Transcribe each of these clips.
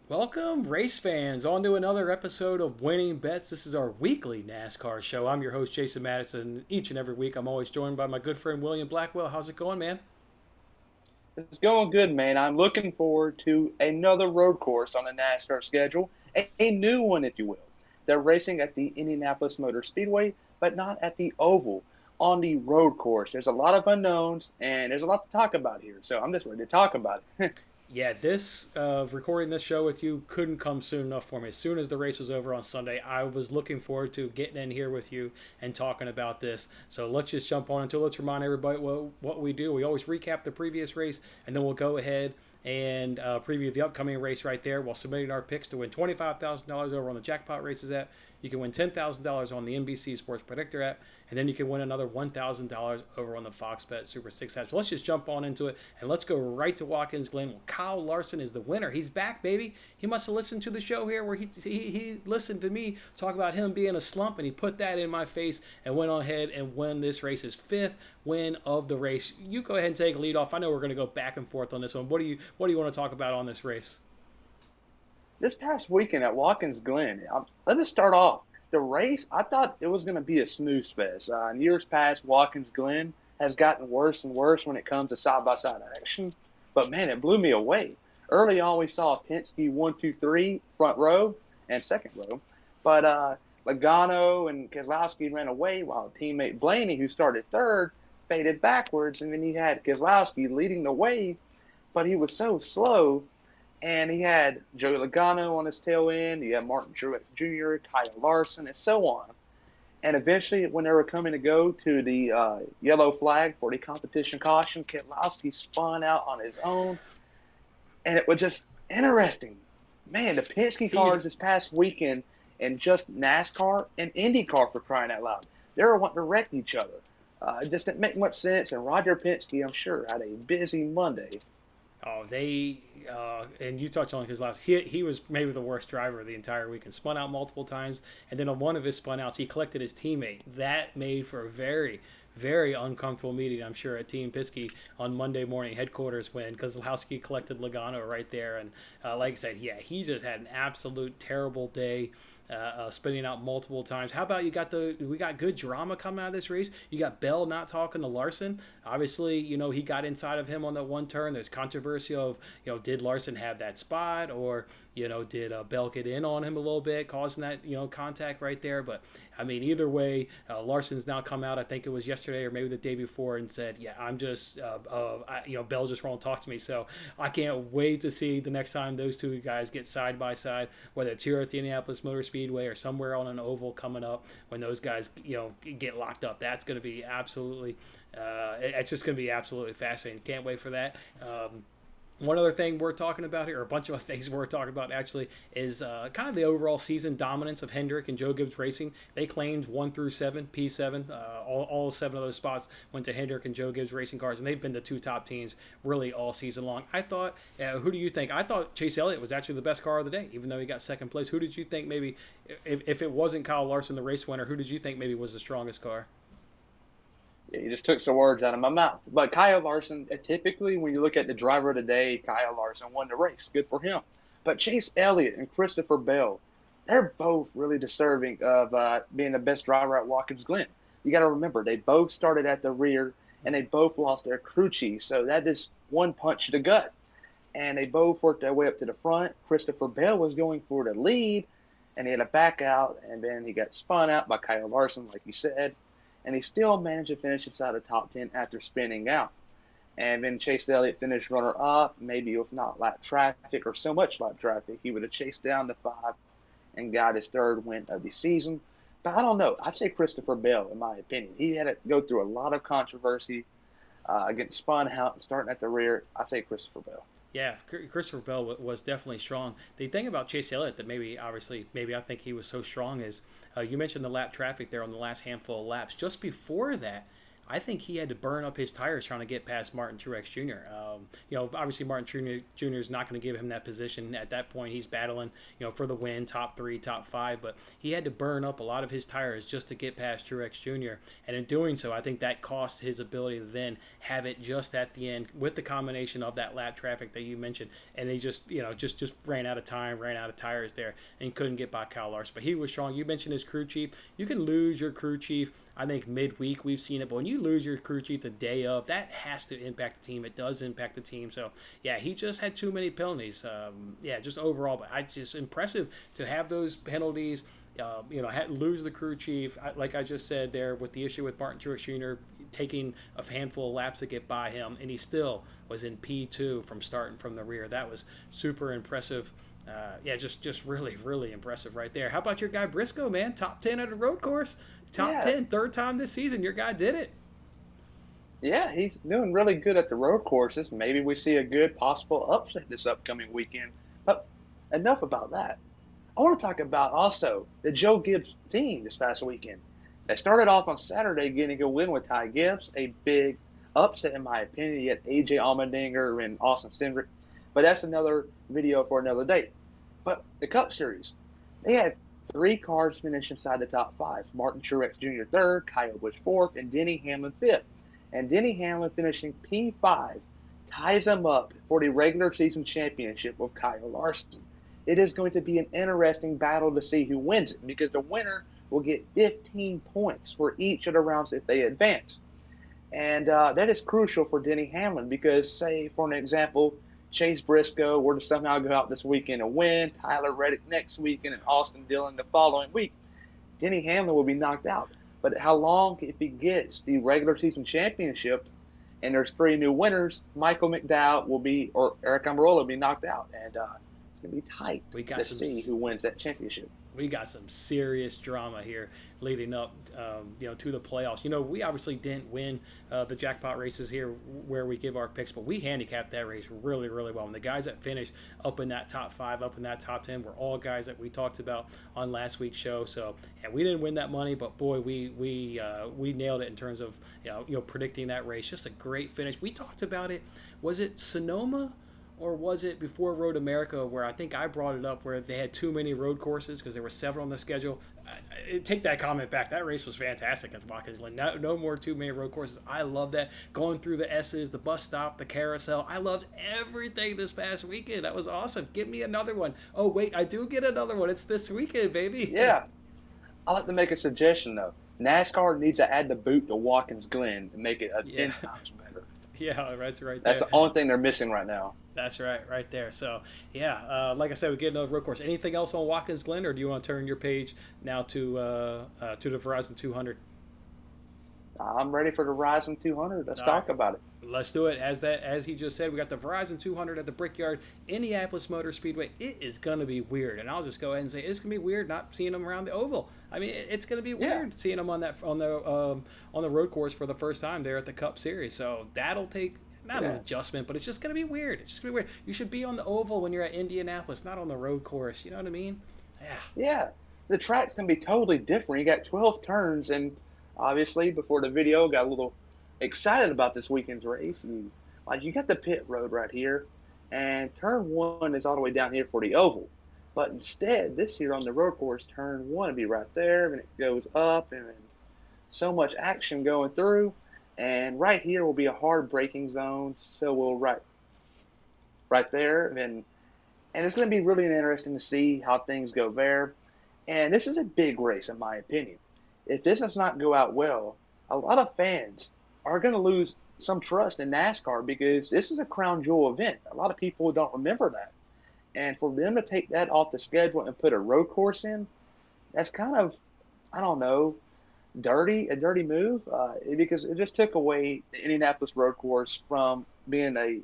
Welcome, race fans, on to another episode of Winning Bets. This is our weekly NASCAR show. I'm your host, Jason Madison. Each and every week, I'm always joined by my good friend, William Blackwell. How's it going, man? It's going good, man. I'm looking forward to another road course on the NASCAR schedule, a new one, if you will. They're racing at the Indianapolis Motor Speedway, but not at the Oval, on the road course. There's a lot of unknowns, and there's a lot to talk about here, so I'm just ready to talk about it. Yeah, this recording this show with you couldn't come soon enough for me. As soon as the race was over on Sunday, I was looking forward to getting in here with you and talking about this. So let's just jump on into it. Let's remind everybody what we do. We always recap the previous race, and then we'll go ahead and preview the upcoming race right there while submitting our picks to win $25,000 over on the Jackpot Races app. You can win $10,000 on the NBC Sports Predictor app, and then you can win another $1,000 over on the Fox Bet Super 6 app. So let's just jump on into it, and let's go right to Watkins Glen. Well, Kyle Larson is the winner. He's back, baby. He must have listened to the show here where he listened to me talk about him being a slump, and he put that in my face and went on ahead and won this race, his fifth win of the race. You go ahead and take a lead off. I know we're going to go back and forth on this one. What do you want to talk about on this race? This past weekend at Watkins Glen, let us start off. The race, I thought it was going to be a snooze fest. In years past, Watkins Glen has gotten worse and worse when it comes to side by side action. But man, it blew me away. Early on, we saw Penske 1, 2, 3 front row and second row. But Logano and Keselowski ran away while teammate Blaney, who started third, faded backwards. And then he had Keselowski leading the way, but he was so slow, and he had Joey Logano on his tail end. You had Martin Truex Jr., Kyle Larson, and so on. And eventually, when they were coming to go to the yellow flag for the competition caution, Keselowski spun out on his own, and it was just interesting. Man, the Penske cars this past weekend, and just NASCAR and IndyCar, for crying out loud, they were wanting to wreck each other. It just didn't make much sense, and Roger Penske, I'm sure, had a busy Monday. Oh, they and you touched on his last. He was maybe the worst driver of the entire weekend. Spun out multiple times, and then on one of his spun outs, he collected his teammate. That made for a very uncomfortable meeting, I'm sure, at Team Piskey on Monday morning headquarters when Kozlowski collected Logano right there. And like I said, yeah, he just had an absolute terrible day. Spinning out multiple times. How about we got good drama coming out of this race. You got Bell not talking to Larson. Obviously, he got inside of him on that one turn. There's controversy of, did Larson have that spot, or did Bell get in on him a little bit, causing that contact right there. But I mean, either way, Larson's now come out. I think it was yesterday or maybe the day before, and said, "Yeah, I'm just, Bell just won't talk to me." So I can't wait to see the next time those two guys get side by side, whether it's here at the Indianapolis Motor Speedway or somewhere on an oval coming up. When those guys, get locked up, that's going to be absolutely, it's just going to be absolutely fascinating. Can't wait for that. One other thing we're talking about here, or a bunch of things we're talking about actually, is kind of the overall season dominance of Hendrick and Joe Gibbs Racing. They claimed 1 through 7, P7. All 7 of those spots went to Hendrick and Joe Gibbs Racing cars, and they've been the two top teams really all season long. I thought, who do you think? I thought Chase Elliott was actually the best car of the day, even though he got second place. Who did you think maybe, if it wasn't Kyle Larson, the race winner, who did you think maybe was the strongest car? Yeah, you just took some words out of my mouth. But Kyle Larson, typically when you look at the driver of the day, Kyle Larson won the race. Good for him. But Chase Elliott and Christopher Bell, they're both really deserving of being the best driver at Watkins Glen. You got to remember, they both started at the rear, and they both lost their crew chief. So that is one punch to the gut. And they both worked their way up to the front. Christopher Bell was going for the lead, and he had a back out, and then he got spun out by Kyle Larson, like you said, and he still managed to finish inside the top 10 after spinning out. And then Chase Elliott finished runner-up, maybe if not lap traffic or so much lap traffic, he would have chased down the 5 and got his third win of the season. But I don't know. I'd say Christopher Bell, in my opinion. He had to go through a lot of controversy, getting spun out and starting at the rear. I say Christopher Bell. Yeah, Christopher Bell was definitely strong. The thing about Chase Elliott that maybe I think he was so strong is you mentioned the lap traffic there on the last handful of laps. Just before that, I think he had to burn up his tires trying to get past Martin Truex Jr. Obviously Martin Jr. is not going to give him that position at that point. He's battling, for the win, top 3, top 5, but he had to burn up a lot of his tires just to get past Truex Jr. And in doing so, I think that cost his ability to then have it just at the end with the combination of that lap traffic that you mentioned, and he just ran out of time, ran out of tires there, and couldn't get by Kyle Larson. But he was strong. You mentioned his crew chief. You can lose your crew chief, I think, midweek. We've seen it, but when you lose your crew chief the day of, that has to impact the team. It does impact the team. So, yeah, he just had too many penalties. Just overall, but it's just impressive to have those penalties. Lose the crew chief, like I just said there, with the issue with Martin Truex Jr. taking a handful of laps to get by him, and he still was in P2 from starting from the rear. That was super impressive. Just really, really impressive right there. How about your guy Briscoe, man? Top 10 at a road course. Top 10, third time this season. Your guy did it. Yeah, he's doing really good at the road courses. Maybe we see a good possible upset this upcoming weekend. But enough about that. I want to talk about also the Joe Gibbs team this past weekend. They started off on Saturday getting a win with Ty Gibbs, a big upset in my opinion. Yet AJ Allmendinger and Austin Cindric. But that's another video for another day. But the Cup Series, they had 3 cars finish inside the top 5. Martin Truex Jr. 3rd, Kyle Busch 4th, and Denny Hamlin 5th. And Denny Hamlin finishing P5 ties him up for the regular season championship with Kyle Larson. It is going to be an interesting battle to see who wins it, because the winner will get 15 points for each of the rounds if they advance. And that is crucial for Denny Hamlin because, say, for an example, Chase Briscoe were to somehow go out this weekend and win, Tyler Reddick next weekend, and Austin Dillon the following week, Denny Hamlin will be knocked out. But how long if he gets the regular season championship and there's 3 new winners, Michael McDowell or Eric Almirola will be knocked out. And it's going to be tight to see who wins that championship. We got some serious drama here leading up, to the playoffs. We obviously didn't win the jackpot races here where we give our picks, but we handicapped that race really, really well. And the guys that finished up in that top 5, up in that top 10, were all guys that we talked about on last week's show. So, and we didn't win that money, but boy, we nailed it in terms of predicting that race. Just a great finish. We talked about it. Was it Sonoma? Or was it before Road America where I think I brought it up where they had too many road courses because there were several on the schedule? Take that comment back. That race was fantastic at the Watkins. No more too many road courses. I love that. Going through the S's, the bus stop, the carousel. I loved everything this past weekend. That was awesome. Give me another one. Oh, wait, I do get another one. It's this weekend, baby. Yeah. I'd like to make a suggestion, though. NASCAR needs to add the boot to Watkins Glen and make it 10 times better. Yeah, that's right there. That's the only thing they're missing right now. That's right there. So, like I said, we get another road course. Anything else on Watkins Glen, or do you want to turn your page now to the Verizon 200? I'm ready for the Verizon 200. Let's talk about it. Let's do it. As he just said, we got the Verizon 200 at the Brickyard, Indianapolis Motor Speedway. It is going to be weird, and I'll just go ahead and say it's going to be weird not seeing them around the oval. I mean, it's going to be weird seeing them on the road course for the first time there at the Cup Series. So that'll take an adjustment, but it's just going to be weird. It's just going to be weird. You should be on the oval when you're at Indianapolis, not on the road course. You know what I mean? Yeah. The track's going to be totally different. You got 12 turns, and obviously before the video, got a little excited about this weekend's race. You got the pit road right here, and turn 1 is all the way down here for the oval. But instead, this year on the road course, turn 1 will be right there, and it goes up, and so much action going through. And right here will be a hard braking zone, so we'll right there, and it's going to be really interesting to see how things go there. And this is a big race, in my opinion. If this does not go out well, a lot of fans are going to lose some trust in NASCAR because this is a crown jewel event. A lot of people don't remember that. And for them to take that off the schedule and put a road course in, that's kind of, I don't know, a dirty move because it just took away the Indianapolis road course from being a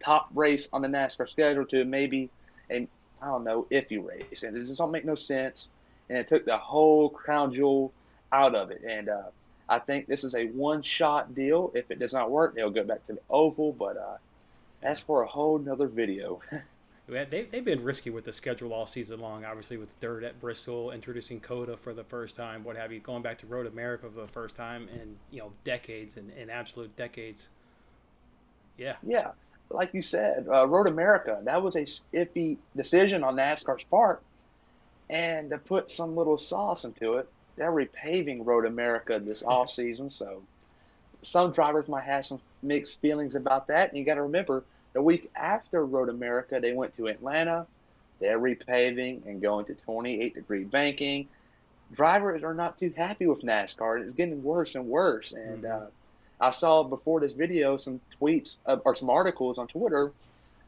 top race on the NASCAR schedule to maybe a, I don't know, iffy race. And it just don't make no sense. And it took the whole crown jewel out of it. And I think this is a one-shot deal. If it does not work, they'll go back to the oval. But that's for a whole nother video. They've been risky with the schedule all season long, obviously with dirt at Bristol, introducing Coda for the first time, what have you, going back to Road America for the first time in decades and absolute decades. Yeah. Yeah, like you said, Road America, that was a iffy decision on NASCAR's part. And to put some little sauce into it, they're repaving Road America this off season. So some drivers might have some mixed feelings about that. And you got to remember, the week after Road America, they went to Atlanta. They're repaving and going to 28-degree banking. Drivers are not too happy with NASCAR, and it's getting worse and worse. And Mm-hmm. I saw before this video some tweets or some articles on Twitter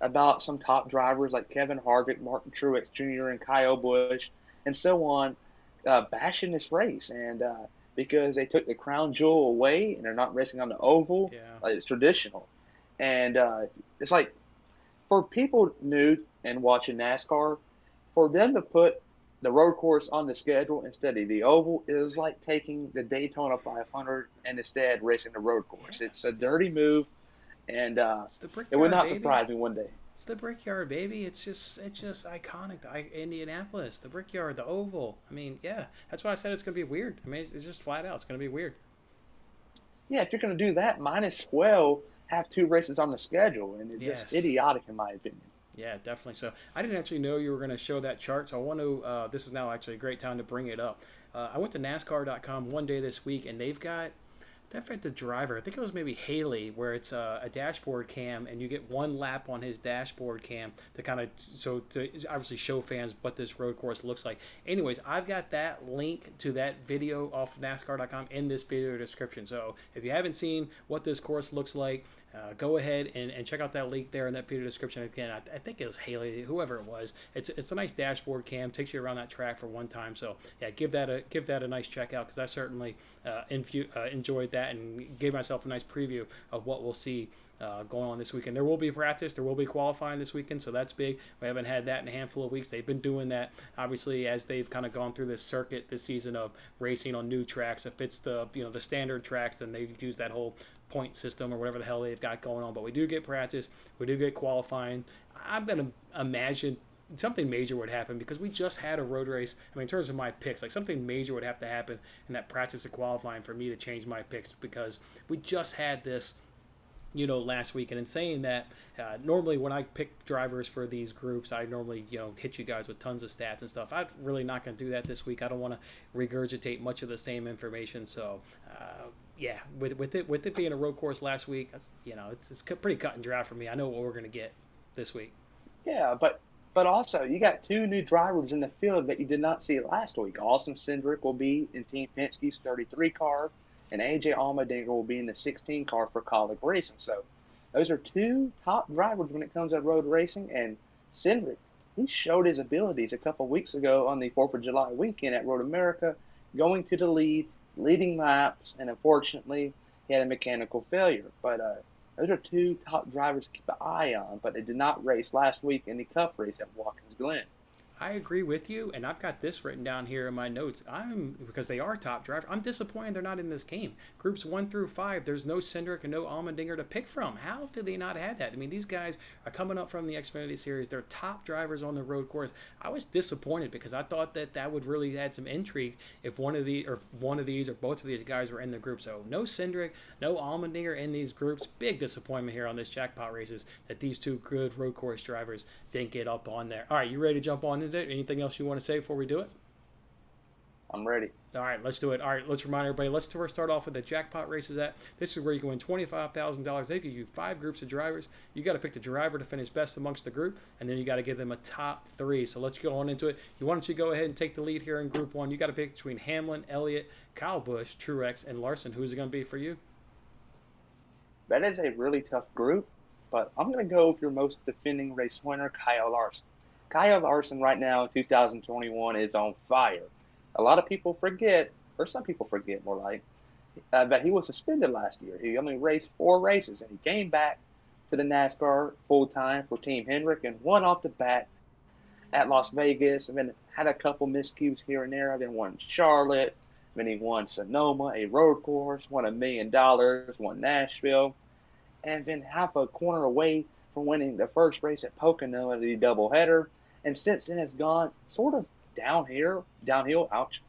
about some top drivers like Kevin Harvick, Martin Truex Jr., and Kyle Busch, and so on, bashing this race. And because they took the crown jewel away and they're not racing on the oval, Yeah. like it's traditional. And it's like for people new and watching NASCAR, for them to put the road course on the schedule instead of the oval is like taking the Daytona 500 and instead racing the road course. Yeah. It's a dirty move, and It's the it would Brickyard, not baby. surprise me one day. It's the Brickyard, baby. It's just iconic. Indianapolis, the Brickyard, the Oval. I mean, yeah, that's why I said it's gonna be weird. I mean, it's just flat out. It's gonna be weird. Yeah, if you're going to do that, might as well have two races on the schedule, and it's just Yes. idiotic in my opinion. Yeah, definitely. So I didn't actually know you were going to show that chart, so I want to. This is now actually a great time to bring it up. I went to NASCAR.com one day this week, and they've got the driver. I think it was maybe Haley, where it's a dashboard cam, and you get one lap on his dashboard cam to kind of to obviously show fans what this road course looks like. Anyways, I've got that link to that video off of NASCAR.com in this video description. So if you haven't seen what this course looks like, go ahead and check out that link there in that video description. Again, I think it was Haley, whoever it was. It's a nice dashboard cam, takes you around that track for one time. So yeah, give that a nice check out because I certainly enjoyed that and gave myself a nice preview of what we'll see going on this weekend. There will be practice, there will be qualifying this weekend, so that's big. We haven't had that in a handful of weeks. They've been doing that obviously as they've kind of gone through this circuit this season of racing on new tracks. If it's the the standard tracks, then they've used that whole point system or whatever the hell they've got going on. But we do get practice, we do get qualifying. I'm gonna imagine something major would happen because we just had a road race. I mean, in terms of my picks, like something major would have to happen in that practice of qualifying for me to change my picks because we just had this last week. And in saying that, normally when I pick drivers for these groups, I normally, hit you guys with tons of stats and stuff. I'm really not going to do that this week. I don't want to regurgitate much of the same information. So, yeah, with it being a road course last week, that's, it's pretty cut and dry for me. I know what we're going to get this week. Yeah, but also you got two new drivers in the field that you did not see last week. Austin Cindric will be in Team Penske's 33 car, and AJ Allmendinger will be in the 16 car for Colleague Racing. So those are two top drivers when it comes to road racing. And Cindric, he showed his abilities a couple weeks ago on the 4th of July weekend at Road America, going to the lead, leading laps, and unfortunately he had a mechanical failure. But those are two top drivers to keep an eye on, but they did not race last week in the Cup race at Watkins Glen. I agree with you, and I've got this written down here in my notes. Because they are top drivers. I'm disappointed they're not in this game. Groups 1 through 5, there's no Cindric and no Allmendinger to pick from. How do they not have that? I mean, these guys are coming up from the Xfinity Series. They're top drivers on the road course. I was disappointed because I thought that would really add some intrigue if one of these or both of these guys were in the group. So no Cindric, no Allmendinger in these groups. Big disappointment here on this Jackpot Races that these two good road course drivers didn't get up on there. All right, you ready to jump on into it? Anything else you want to say before we do it? I'm ready. All right, let's do it. All right, let's remind everybody. Let's first start off with the Jackpot Races at. This is where you can win $25,000. They give you 5 groups of drivers. You got to pick the driver to finish best amongst the group, and then you got to give them a top 3. So let's go on into it. Why don't you go ahead and take the lead here in Group 1? You got to pick between Hamlin, Elliott, Kyle Busch, Truex, and Larson. Who's it going to be for you? That is a really tough group, but I'm going to go with your most defending race winner, Kyle Larson. Kyle Larson right now in 2021 is on fire. A lot of people forget, or some people forget more like, that he was suspended last year. He only raced 4 races, and he came back to the NASCAR full-time for Team Hendrick and won off the bat at Las Vegas, and then had a couple miscues here and there. Then won Charlotte, then he won Sonoma, a road course, won $1 million, won Nashville, and then half a corner away for winning the first race at Pocono in the doubleheader. And since then, it's gone sort of downhill, ouch.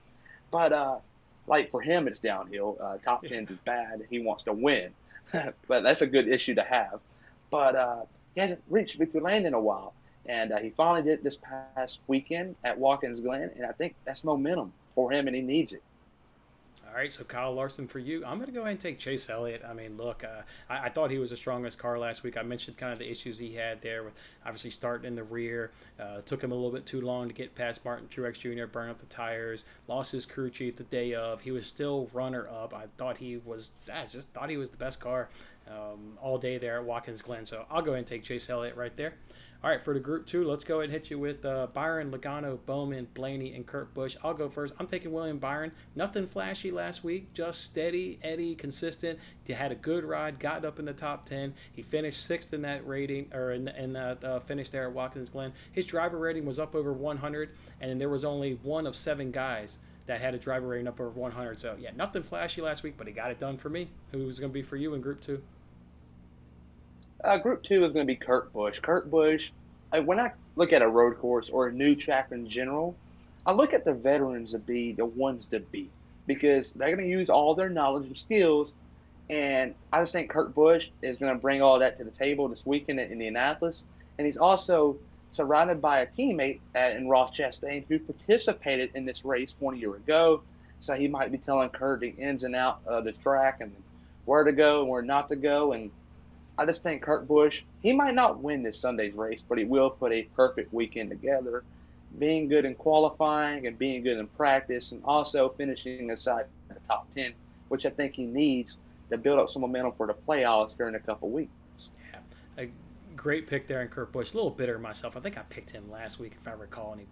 But like for him, it's downhill. Top Yeah. 10s is bad. He wants to win, but that's a good issue to have. But he hasn't reached victory lane in a while, and he finally did it this past weekend at Watkins Glen, and I think that's momentum for him, and he needs it. All right, so Kyle Larson for you. I'm going to go ahead and take Chase Elliott. I mean, look, I thought he was the strongest car last week. I mentioned kind of the issues he had there with obviously starting in the rear. Took him a little bit too long to get past Martin Truex Jr., burn up the tires, lost his crew chief the day of. He was still runner up. I just thought he was the best car all day there at Watkins Glen. So I'll go ahead and take Chase Elliott right there. All right, for the group two, let's go ahead and hit you with Byron, Logano, Bowman, Blaney, and Kurt Busch. I'll go first. I'm taking William Byron. Nothing flashy last week, just steady, Eddie, consistent. He had a good ride, got up in the top 10. He finished sixth in that rating, or in that finish there at Watkins Glen. His driver rating was up over 100, and there was only one of 7 guys that had a driver rating up over 100. So, yeah, nothing flashy last week, but he got it done for me. Who's going to be for you in group two? Group 2 is going to be Kurt Busch. Kurt Busch, when I look at a road course or a new track in general, I look at the veterans to be the ones to beat because they're going to use all their knowledge and skills. And I just think Kurt Busch is going to bring all that to the table this weekend in Indianapolis. And he's also surrounded by a teammate in Ross Chastain who participated in this race 1 year ago. So he might be telling Kurt the ins and out of the track and where to go and where not to go. And I just think Kurt Busch, he might not win this Sunday's race, but he will put a perfect weekend together, being good in qualifying and being good in practice, and also finishing inside the top 10, which I think he needs to build up some momentum for the playoffs here in a couple weeks. Yeah, a great pick there in Kurt Busch. A little bitter myself. I think I picked him last week, if I recall, and he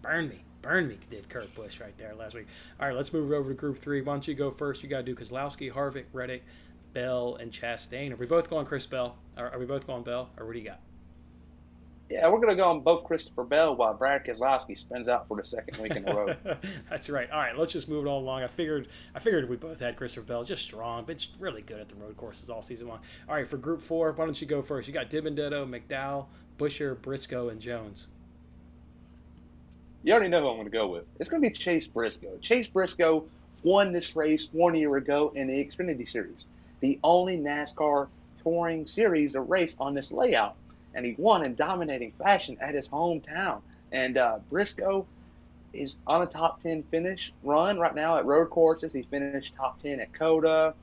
burned me, did Kurt Busch right there last week. All right, let's move over to Group 3. Why don't you go first? You got to do Kozlowski, Harvick, Reddick, Bell, and Chastain. Are we both going Chris Bell? Are we both going Bell? Or what do you got? Yeah, we're going to go on both Christopher Bell while Brad Keselowski spins out for the second week in a row. That's right. All right, let's just move it all along. I figured we both had Christopher Bell, just strong, but really good at the road courses all season long. All right, for Group 4, why don't you go first? You got Dibendetto, McDowell, Busher, Briscoe, and Jones. You already know who I'm going to go with. It's going to be Chase Briscoe. Chase Briscoe won this race 1 year ago in the Xfinity Series, the only NASCAR touring series or race on this layout. And he won in dominating fashion at his hometown. And Briscoe is on a top 10 finish run right now at road courses. He finished top 10 at Coda,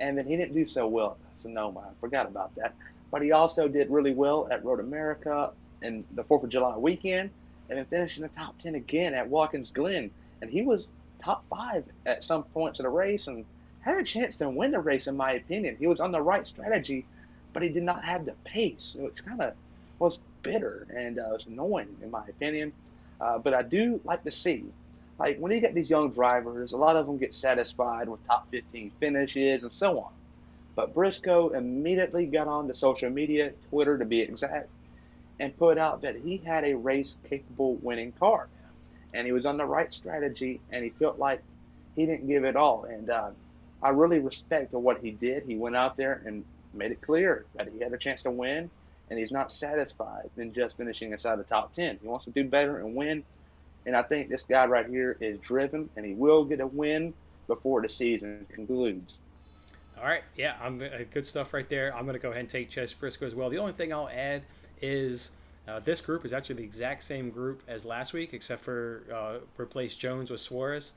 and then he didn't do so well at Sonoma. I forgot about that. But he also did really well at Road America and the 4th of July weekend, and then finished in the top 10 again at Watkins Glen. And he was top 5 at some points of the race and had a chance to win the race, in my opinion. He was on the right strategy, but he did not have the pace, which kind of was bitter and was annoying, in my opinion. But I do like to see, like when you get these young drivers, a lot of them get satisfied with top 15 finishes and so on. But Briscoe immediately got on to social media, Twitter to be exact, and put out that he had a race-capable winning car. And he was on the right strategy, and he felt like he didn't give it all. And I really respect what he did. He went out there and made it clear that he had a chance to win, and he's not satisfied in just finishing inside the top 10. He wants to do better and win, and I think this guy right here is driven, and he will get a win before the season concludes. All right, yeah, good stuff right there. I'm going to go ahead and take Chase Briscoe as well. The only thing I'll add is this group is actually the exact same group as last week, except for replace Jones with Suarez.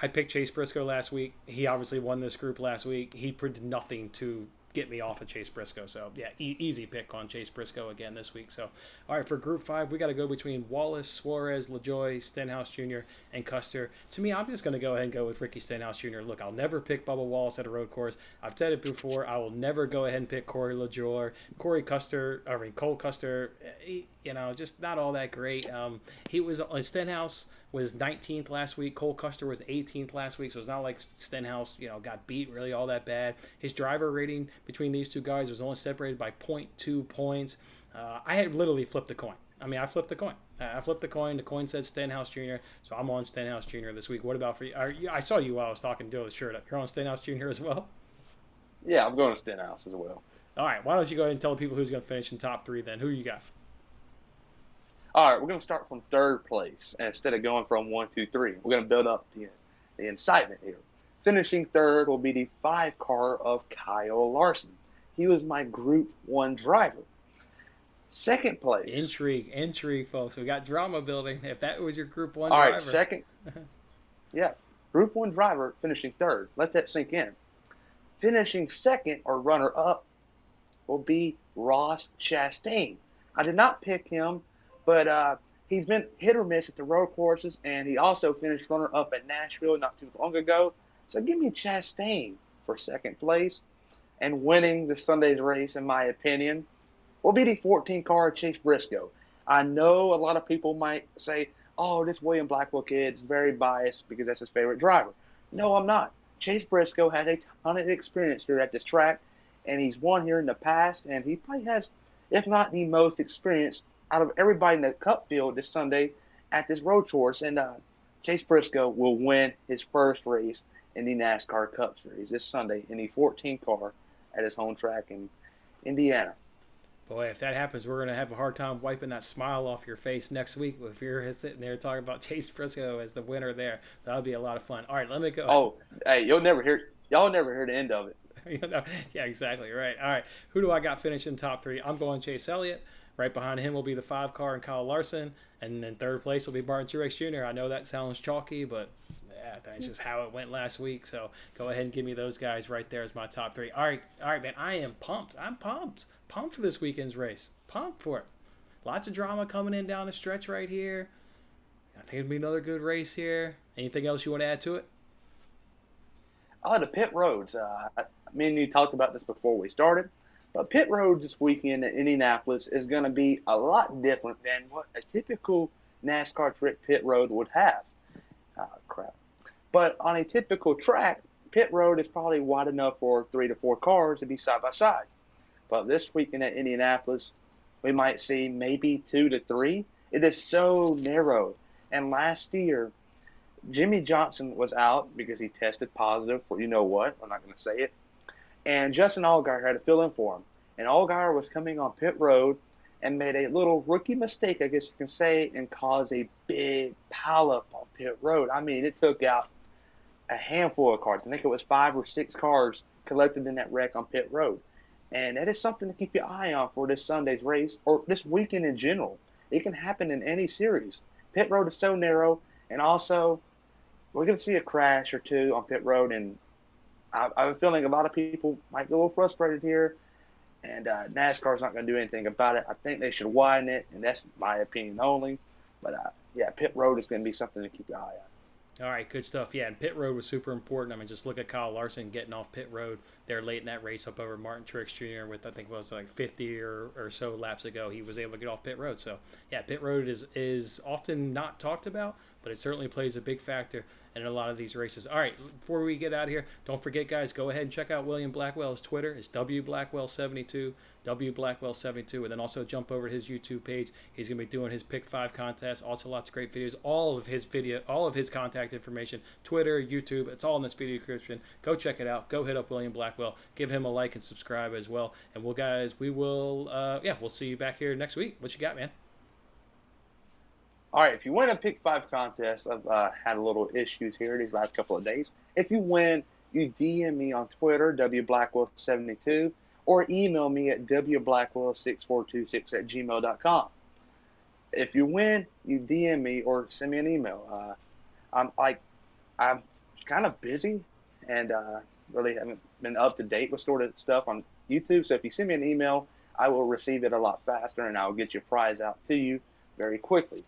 I picked Chase Briscoe last week. He obviously won this group last week. He did nothing to get me off of Chase Briscoe. So, yeah, easy pick on Chase Briscoe again this week. So, all right, for Group 5, we got to go between Wallace, Suarez, LaJoie, Stenhouse Jr., and Custer. To me, I'm just going to go ahead and go with Ricky Stenhouse Jr. Look, I'll never pick Bubba Wallace at a road course. I've said it before. I will never go ahead and pick Corey LaJoie. Cole Custer, just not all that great. Stenhouse was 19th last week. Cole Custer was 18th last week, so it's not like Stenhouse, got beat really all that bad. His driver rating between these two guys was only separated by 0.2 points. I had literally flipped the coin. I flipped the coin. I flipped the coin. The coin said Stenhouse Jr., so I'm on Stenhouse Jr. this week. What about for you? I saw you while I was talking to the shirt up. You're on Stenhouse Jr. as well? Yeah, I'm going to Stenhouse as well. All right, why don't you go ahead and tell the people who's going to finish in top three then? Who you got? All right, we're going to start from third place instead of going from one, two, three. We're going to build up the incitement here. Finishing third will be the 5 car of Kyle Larson. He was my Group 1 driver. Second place. Intrigue, folks. We got drama building. If that was your Group 1 All driver. right, second. Yeah, Group 1 driver finishing third. Let that sink in. Finishing second or runner-up will be Ross Chastain. I did not pick him, but he's been hit or miss at the road courses, and he also finished runner-up at Nashville not too long ago. So give me Chastain for second place. And winning the Sunday's race, in my opinion, will be the 14-car Chase Briscoe. I know a lot of people might say, oh, this William Blackwell kid's very biased because that's his favorite driver. No, I'm not. Chase Briscoe has a ton of experience here at this track, and he's won here in the past, and he probably has, if not the most experience out of everybody in the Cup field this Sunday at this road course. And Chase Briscoe will win his first race in the NASCAR Cup Series this Sunday in the 14-car at his home track in Indiana. Boy, if that happens, we're going to have a hard time wiping that smile off your face next week if you're sitting there talking about Chase Briscoe as the winner there. That'll be a lot of fun. All right, let me go. Oh, hey, y'all never hear the end of it. Yeah, exactly right. All right, who do I got finishing top three? I'm going Chase Elliott. Right behind him will be the 5-car and Kyle Larson. And then third place will be Martin Truex Jr. I know that sounds chalky, but yeah, that's just how it went last week. So go ahead and give me those guys right there as my top three. All right, man. I am pumped. I'm pumped for this weekend's race. Pumped for it. Lots of drama coming in down the stretch right here. I think it'll be another good race here. Anything else you want to add to it? The pit roads. Me and you talked about this before we started, but pit roads this weekend at Indianapolis is going to be a lot different than what a typical NASCAR trick pit road would have. But on a typical track, pit road is probably wide enough for 3 to 4 cars to be side by side. But this weekend at Indianapolis, we might see maybe 2 to 3. It is so narrow. And last year, Jimmy Johnson was out because he tested positive for you know what. I'm not going to say it. And Justin Allgaier had to fill in for him. And Allgaier was coming on pit road and made a little rookie mistake, I guess you can say, and caused a big pileup on pit road. I mean, it took out a handful of cars. I think it was 5 or 6 cars collected in that wreck on pit road. And that is something to keep your eye on for this Sunday's race or this weekend in general. It can happen in any series. Pit road is so narrow, and also we're going to see a crash or two on pit road, and I have a feeling a lot of people might be a little frustrated here, and NASCAR's not going to do anything about it. I think they should widen it, and that's my opinion only. But, yeah, pit road is going to be something to keep your eye on. All right, good stuff. Yeah, and pit road was super important. I mean, just look at Kyle Larson getting off pit road there late in that race up over Martin Truex Jr. with, I think it was like 50 or so laps ago. He was able to get off pit road. So, yeah, pit road is often not talked about, but it certainly plays a big factor in a lot of these races. All right, before we get out of here, don't forget, guys, go ahead and check out William Blackwell's Twitter. It's WBlackwell72, WBlackwell72, and then also jump over to his YouTube page. He's going to be doing his Pick 5 contest. Also, lots of great videos. All of his contact information, Twitter, YouTube, it's all in this video description. Go check it out. Go hit up William Blackwell. Give him a like and subscribe as well. And we'll see you back here next week. What you got, man? All right, if you win a Pick 5 contest, I've had a little issues here these last couple of days. If you win, you DM me on Twitter, WBlackwell72, or email me at WBlackwell6426@gmail.com. If you win, you DM me or send me an email. I'm kind of busy and really haven't been up to date with sort of stuff on YouTube. So if you send me an email, I will receive it a lot faster, and I'll get your prize out to you very quickly.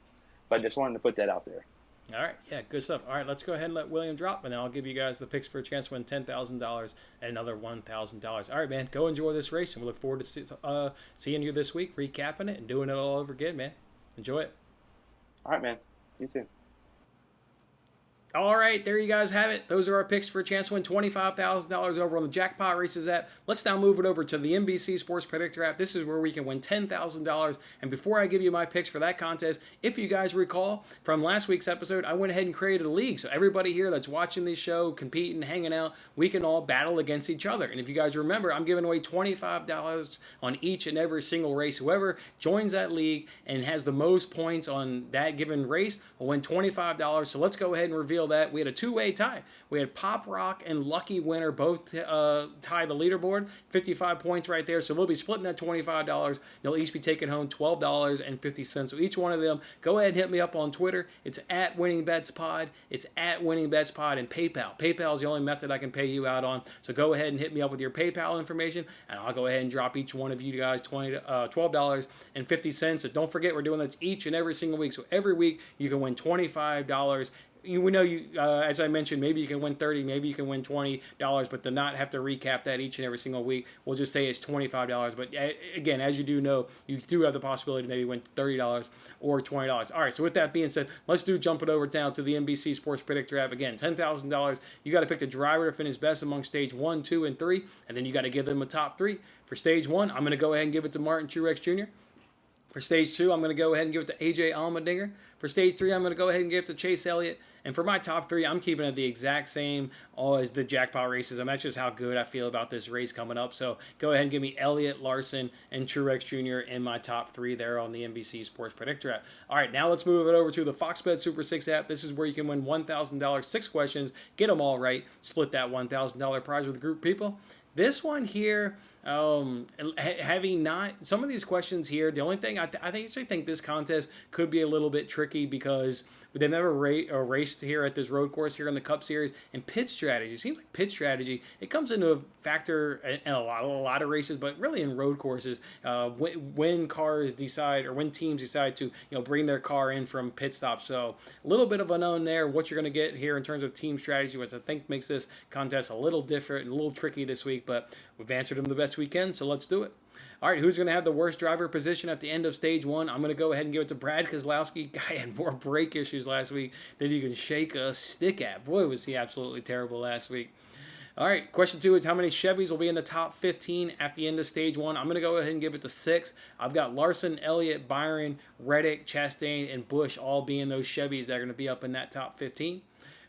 But I just wanted to put that out there. All right, yeah, good stuff. All right, let's go ahead and let William drop, and then I'll give you guys the picks for a chance to win $10,000 and another $1,000. All right, man, go enjoy this race, and we look forward to seeing you this week, recapping it, and doing it all over again, man. Enjoy it. All right, man. You too. All right, there you guys have it. Those are our picks for a chance to win $25,000 over on the Jackpot Races app. Let's now move it over to the NBC Sports Predictor app. This is where we can win $10,000. And before I give you my picks for that contest, if you guys recall from last week's episode, I went ahead and created a league. So everybody here that's watching this show, competing, hanging out, we can all battle against each other. And if you guys remember, I'm giving away $25 on each and every single race. Whoever joins that league and has the most points on that given race will win $25. So let's go ahead and reveal that. We had a two-way tie. We had Pop Rock and Lucky Winner both tie the leaderboard, 55 points right there. So we'll be splitting that $25. They'll each be taking home $12.50. So each one of them, go ahead and hit me up on Twitter. It's at WinningBetsPod. It's at WinningBetsPod and PayPal. PayPal is the only method I can pay you out on. So go ahead and hit me up with your PayPal information, and I'll go ahead and drop each one of you guys $12.50. So don't forget, we're doing this each and every single week. So every week you can win $25. We know you, as I mentioned, maybe you can win $30, maybe you can win $20, but to not have to recap that each and every single week, we'll just say it's $25. But again, as you do know, you do have the possibility to maybe win $30 or $20. All right, so with that being said, let's jump it over down to the NBC Sports Predictor app. Again, $10,000. You got to pick the driver to finish best among stage 1, 2, and 3, and then you got to give them a top 3. For stage 1, I'm going to go ahead and give it to Martin Truex Jr. For stage 2, I'm going to go ahead and give it to AJ Allmendinger. For stage 3, I'm going to go ahead and give it to Chase Elliott. And for my top 3, I'm keeping it the exact same as the Jackpot Races. And that's just how good I feel about this race coming up. So go ahead and give me Elliott, Larson, and Truex Jr. in my top 3 there on the NBC Sports Predictor app. All right, now let's move it over to the Fox Bet Super 6 app. This is where you can win $1,000, 6 questions, get them all right, split that $1,000 prize with a group of people. This one here, having not some of these questions here, the only thing I actually think this contest could be a little bit tricky because they've never raced here at this road course here in the Cup Series. And pit strategy, it seems like pit strategy, it comes into a factor in a lot of races, but really in road courses, when cars decide or when teams decide to bring their car in from pit stop. So a little bit of unknown there, what you're going to get here in terms of team strategy, which I think makes this contest a little different and a little tricky this week, but we've answered them the best we can, so let's do it. All right, who's going to have the worst driver position at the end of stage 1? I'm going to go ahead and give it to Brad Keselowski. Guy had more brake issues last week than you can shake a stick at. Boy, was he absolutely terrible last week. All right, question 2 is how many Chevys will be in the top 15 at the end of stage 1? I'm going to go ahead and give it to 6. I've got Larson, Elliott, Byron, Reddick, Chastain, and Busch all being those Chevys that are going to be up in that top 15.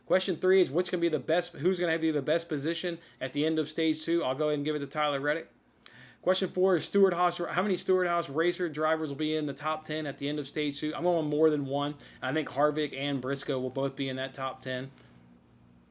Question 3 is who's going to be the best position at the end of stage 2? I'll go ahead and give it to Tyler Reddick. Question 4 is Stewart-Haas. How many Stewart-Haas racer drivers will be in the top 10 at the end of stage 2? I'm going more than one. I think Harvick and Briscoe will both be in that top 10.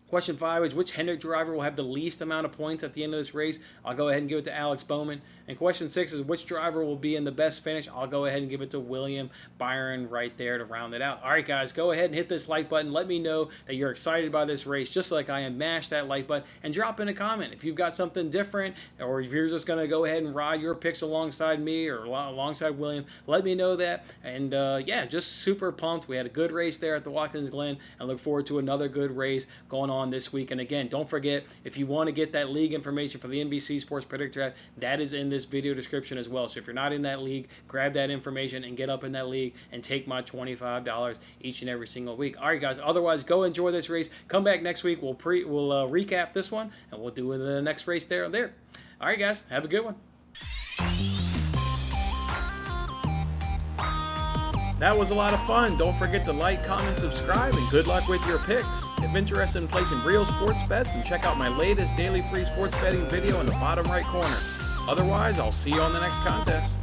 Question 5 is which Hendrick driver will have the least amount of points at the end of this race? I'll go ahead and give it to Alex Bowman. And question 6 is which driver will be in the best finish? I'll go ahead and give it to William Byron right there to round it out. All right, guys, go ahead and hit this like button. Let me know that you're excited by this race, just like I am. Mash that like button and drop in a comment. If you've got something different or if you're just going to go ahead and ride your picks alongside me or alongside William, let me know that. And yeah, just super pumped. We had a good race there at the Watkins Glen and look forward to another good race going on this week. And again, don't forget, if you want to get that league information for the NBC Sports Predictor app, that is in this video description as well. So if you're not in that league, grab that information and get up in that league and take my $25 each and every single week. All right, guys. Otherwise, go enjoy this race. Come back next week. We'll recap this one and we'll do the next race there. All right, guys. Have a good one. That was a lot of fun. Don't forget to like, comment, subscribe, and good luck with your picks. If interested in placing real sports bets, then check out my latest daily free sports betting video in the bottom right corner. Otherwise, I'll see you on the next contest.